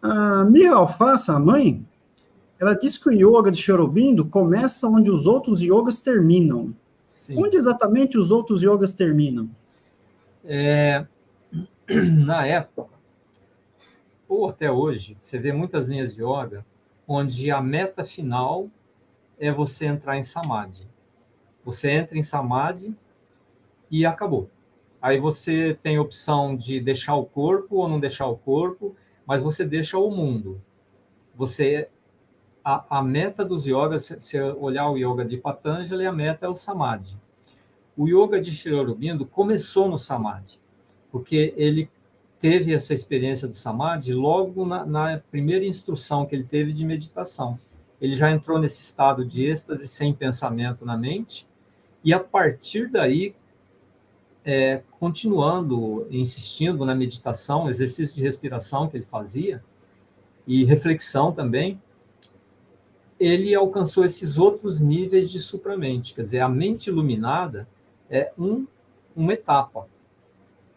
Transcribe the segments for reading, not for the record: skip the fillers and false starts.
A Miha Alfassa, a mãe, ela diz que o yoga de Sri Aurobindo começa onde os outros yogas terminam. Sim. Onde exatamente os outros yogas terminam? Na época, ou até hoje, você vê muitas linhas de yoga onde a meta final é você entrar em samadhi. Você entra em samadhi e acabou. Aí você tem a opção de deixar o corpo ou não deixar o corpo, mas você deixa o mundo. A meta dos yogas, se olhar o yoga de Patanjali, a meta é o samadhi. O yoga de Sri Aurobindo começou no samadhi, porque ele teve essa experiência do samadhi logo na primeira instrução que ele teve de meditação. Ele já entrou nesse estado de êxtase sem pensamento na mente, e a partir daí, continuando, insistindo na meditação, exercício de respiração que ele fazia, e reflexão também, ele alcançou esses outros níveis de supramente. Quer dizer, a mente iluminada é uma etapa.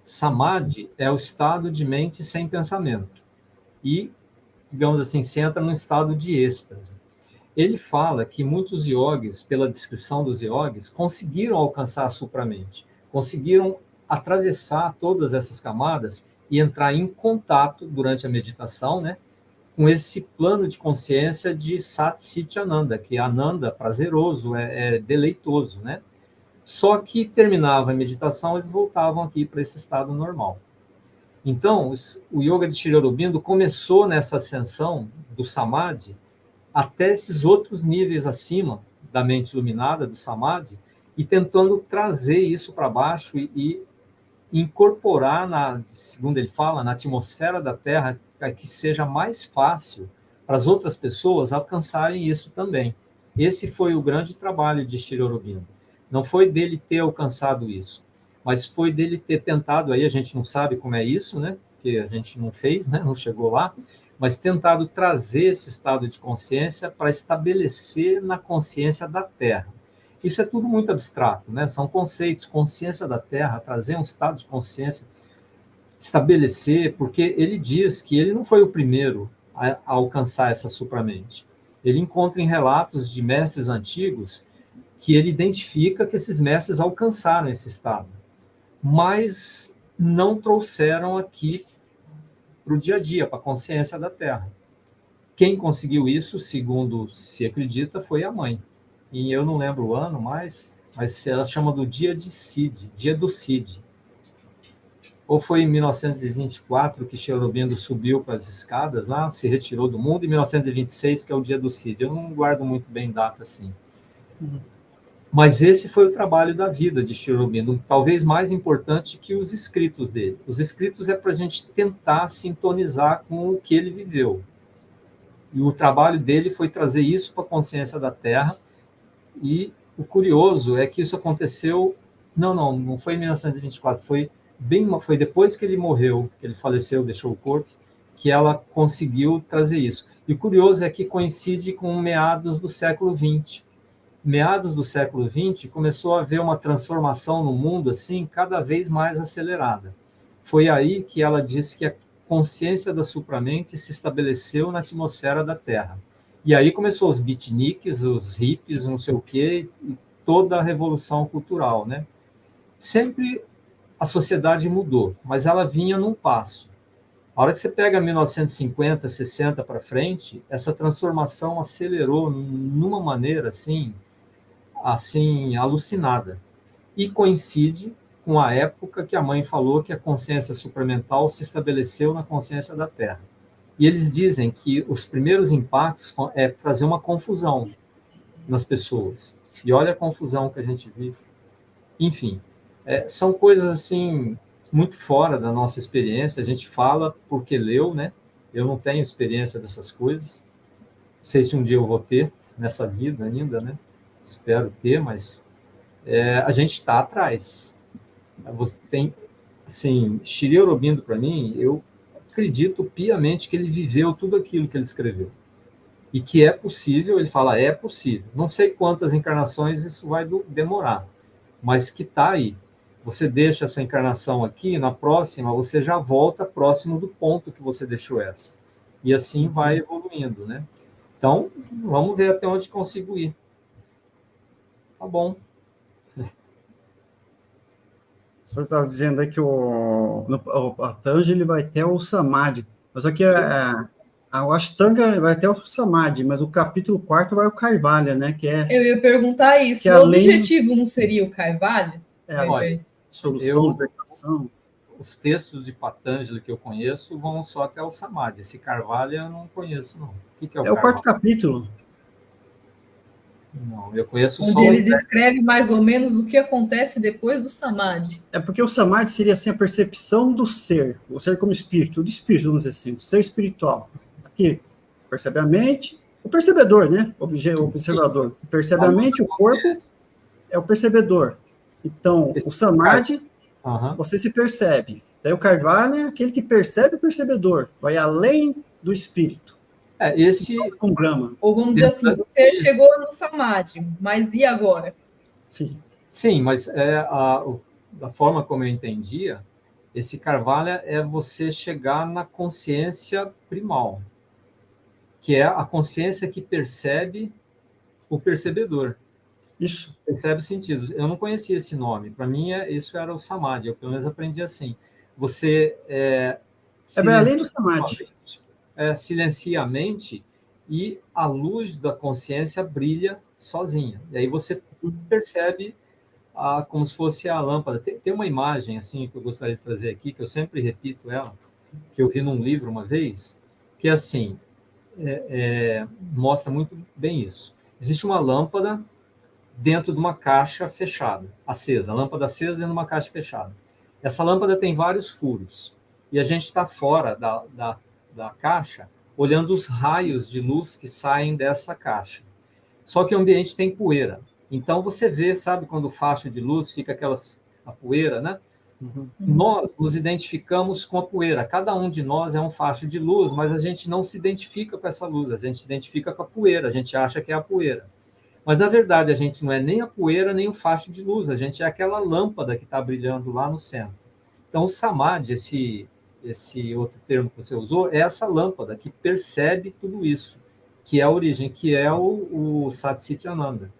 Samadhi é o estado de mente sem pensamento. E, digamos assim, se entra num estado de êxtase. Ele fala que muitos yogis, pela descrição dos yogis, conseguiram alcançar a supramente, conseguiram atravessar todas essas camadas e entrar em contato durante a meditação, né, com esse plano de consciência de Sat Chit Ananda, que é Ananda, prazeroso, é deleitoso, né? Só que terminava a meditação, eles voltavam aqui para esse estado normal. Então, o yoga de Sri Aurobindo começou nessa ascensão do Samadhi até esses outros níveis acima da mente iluminada, do Samadhi, e tentando trazer isso para baixo e incorporar, segundo ele fala, na atmosfera da Terra, para que seja mais fácil para as outras pessoas alcançarem isso também. Esse foi o grande trabalho de Sri Aurobindo. Não foi dele ter alcançado isso, mas foi dele ter tentado, aí a gente não sabe como é isso, né? Porque a gente não fez, né? Não chegou lá, mas tentado trazer esse estado de consciência para estabelecer na consciência da Terra. Isso é tudo muito abstrato, né? São conceitos, consciência da Terra, trazer um estado de consciência, estabelecer, porque ele diz que ele não foi o primeiro a alcançar essa supramente. Ele encontra em relatos de mestres antigos que ele identifica que esses mestres alcançaram esse estado, mas não trouxeram aqui para o dia a dia, para a consciência da Terra. Quem conseguiu isso, segundo se acredita, foi a mãe. E eu não lembro o ano mais, mas ela chama do dia de Cid, dia do Cid. Ou foi em 1924 que Sri Aurobindo subiu para as escadas lá, se retirou do mundo, e 1926 que é o dia do Cid. Eu não guardo muito bem data assim. Mas esse foi o trabalho da vida de Sri Aurobindo, talvez mais importante que os escritos dele. Os escritos é para a gente tentar sintonizar com o que ele viveu. E o trabalho dele foi trazer isso para a consciência da Terra. E o curioso é que isso aconteceu... Não foi em 1924, foi depois que ele morreu, que ele faleceu, deixou o corpo, que ela conseguiu trazer isso. E o curioso é que coincide com meados do século XX. Meados do século XX, começou a haver uma transformação no mundo assim, cada vez mais acelerada. Foi aí que ela disse que a consciência da supramente se estabeleceu na atmosfera da Terra. E aí começou os beatniks, os hippies, não sei o quê, e toda a revolução cultural, né? Sempre a sociedade mudou, mas ela vinha num passo. A hora que você pega 1950, 60 para frente, essa transformação acelerou numa maneira assim alucinada. E coincide com a época que a mãe falou que a consciência supramental se estabeleceu na consciência da Terra. E eles dizem que os primeiros impactos é trazer uma confusão nas pessoas. E olha a confusão que a gente vive. Enfim, são coisas assim muito fora da nossa experiência. A gente fala porque leu, né? Eu não tenho experiência dessas coisas. Não sei se um dia eu vou ter nessa vida ainda, né? Espero ter, mas a gente está atrás. Você tem, assim, Sri Aurobindo, para mim, eu acredito piamente que ele viveu tudo aquilo que ele escreveu. E que é possível, ele fala, é possível. Não sei quantas encarnações isso vai demorar, mas que está aí. Você deixa essa encarnação aqui, na próxima, você já volta próximo do ponto que você deixou essa. E assim vai evoluindo, né? Então, vamos ver até onde consigo ir. Tá bom. O senhor estava dizendo aí que o Patanjali ele vai até o Samadhi, mas aqui a Ashtanga vai até o Samadhi, mas o capítulo 4 vai o Kaivalya, né? Eu ia perguntar que isso. O além, objetivo não seria o Kaivalya? Olha, solução, libertação. Os textos de Patanjali que eu conheço vão só até o Samadhi. Esse Kaivalya eu não conheço, não. O que é o Kaivalya? O quarto capítulo. Não, eu conheço onde só... ele descreve mais ou menos o que acontece depois do Samadhi. É porque o Samadhi seria assim, a percepção do ser, o ser como espírito, o espírito, vamos dizer assim, o ser espiritual. Aqui, percebe a mente, o percebedor, né? O observador. Percebe a mente, o corpo é o percebedor. Então, o Samadhi, você se percebe. Daí o Kaivalya é aquele que percebe o percebedor, vai além do espírito. Um Brahma. Ou vamos dizer assim, você chegou no Samadhi, mas e agora? Sim. Sim, mas da forma como eu entendia, esse Kaivalya é você chegar na consciência primal, que é a consciência que percebe o percebedor. Isso. Percebe sentidos. Eu não conhecia esse nome. Para mim, isso era o Samadhi. Eu, pelo menos, aprendi assim. Você vai além do Samadhi. Silencia a mente e a luz da consciência brilha sozinha. E aí você percebe como se fosse a lâmpada. Tem uma imagem assim que eu gostaria de trazer aqui, que eu sempre repito ela, que eu vi num livro uma vez, que é assim, mostra muito bem isso. Existe uma lâmpada dentro de uma caixa fechada, acesa, a lâmpada acesa dentro de uma caixa fechada. Essa lâmpada tem vários furos, e a gente está fora da caixa, olhando os raios de luz que saem dessa caixa. Só que o ambiente tem poeira. Então você vê, sabe, quando o facho de luz fica a poeira, né? Uhum. Nós nos identificamos com a poeira. Cada um de nós é um facho de luz, mas a gente não se identifica com essa luz, a gente se identifica com a poeira, a gente acha que é a poeira. Mas, na verdade, a gente não é nem a poeira, nem o facho de luz, a gente é aquela lâmpada que está brilhando lá no centro. Então, o Samadhi, esse outro termo que você usou, é essa lâmpada que percebe tudo isso, que é a origem, que é o Satchitananda.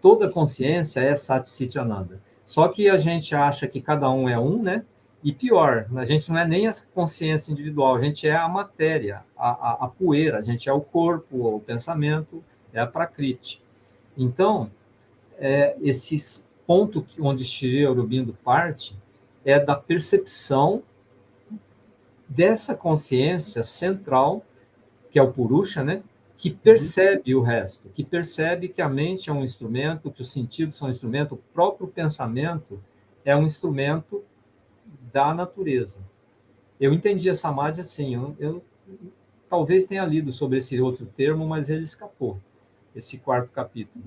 Toda consciência é Satchitananda. Só que a gente acha que cada um é um, né? E pior, a gente não é nem essa consciência individual, a gente é a matéria, a poeira, a gente é o corpo, o pensamento, é a Prakriti. Então, esse ponto onde Shri Aurobindo parte é da percepção dessa consciência central, que é o Purusha, né? Que percebe o resto, que percebe que a mente é um instrumento, que os sentidos são um instrumento, o próprio pensamento é um instrumento da natureza. Eu entendi a Samadhi assim, eu talvez tenha lido sobre esse outro termo, mas ele escapou, esse quarto capítulo.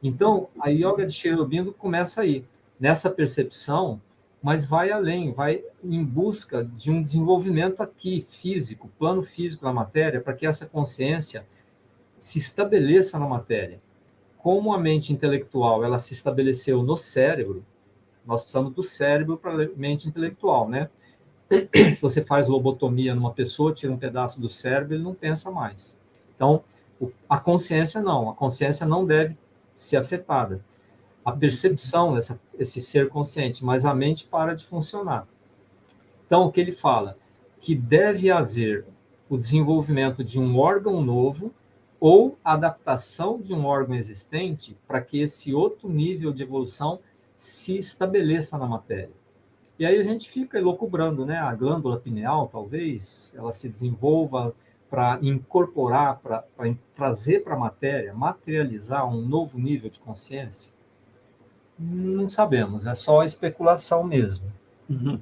Então, a yoga de Shri Aurobindo começa aí, nessa percepção, mas vai além, vai em busca de um desenvolvimento aqui, físico, plano físico da matéria, para que essa consciência se estabeleça na matéria. Como a mente intelectual ela se estabeleceu no cérebro, nós precisamos do cérebro para a mente intelectual, né? Se você faz lobotomia numa pessoa, tira um pedaço do cérebro, ele não pensa mais. Então, a consciência não deve ser afetada. A percepção, esse ser consciente, mas a mente para de funcionar. Então, o que ele fala? Que deve haver o desenvolvimento de um órgão novo ou adaptação de um órgão existente para que esse outro nível de evolução se estabeleça na matéria. E aí a gente fica elucubrando, né? A glândula pineal, talvez, ela se desenvolva para incorporar, para trazer para a matéria, materializar um novo nível de consciência. Não sabemos, é só especulação mesmo. Uhum,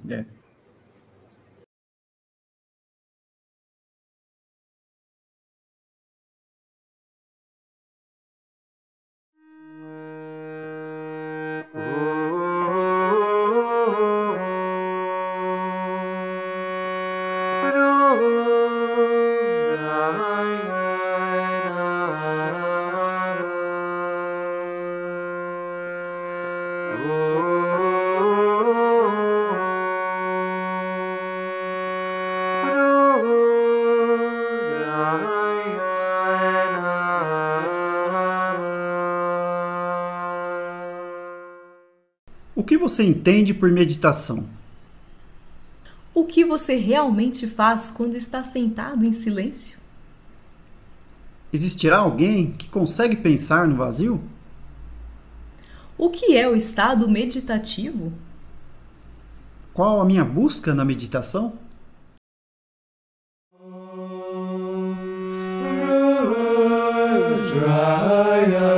que você entende por meditação? O que você realmente faz quando está sentado em silêncio? Existirá alguém que consegue pensar no vazio? O que é o estado meditativo? Qual a minha busca na meditação? Rudraya